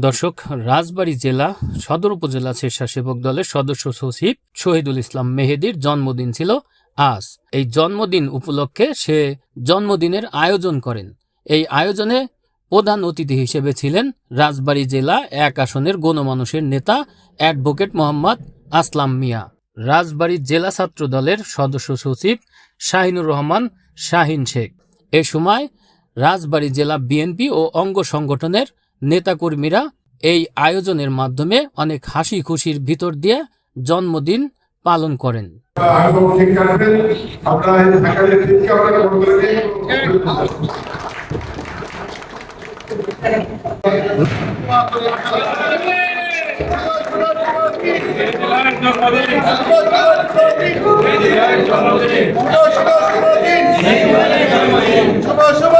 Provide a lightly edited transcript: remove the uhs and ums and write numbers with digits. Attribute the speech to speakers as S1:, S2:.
S1: দর্শক, রাজবাড়ী জেলা সদর উপজেলা স্বেচ্ছাসেবক দলের সদস্য সচিব শহীদুল ইসলাম মেহেদীর জন্মদিন ছিল আজ। এই জন্মদিন উপলক্ষে সে জন্মদিনের আয়োজন করেন। এই আয়োজনে প্রধান অতিথি হিসেবে ছিলেন রাজবাড়ী জেলা ১ আসনের গণমানুষের নেতা অ্যাডভোকেট মোহাম্মদ আসলাম মিয়া, রাজবাড়ী জেলা ছাত্র দলের সদস্য সচিব শাহিনুর রহমান শাহিন শেখ। এ সময় রাজবাড়ী জেলা বিএনপি ও অঙ্গ সংগঠনের নেতাকর্মীরা এই আয়োজনের মাধ্যমে অনেক হাসি খুশির ভিতর দিয়ে জন্মদিন পালন করেন।
S2: শুভ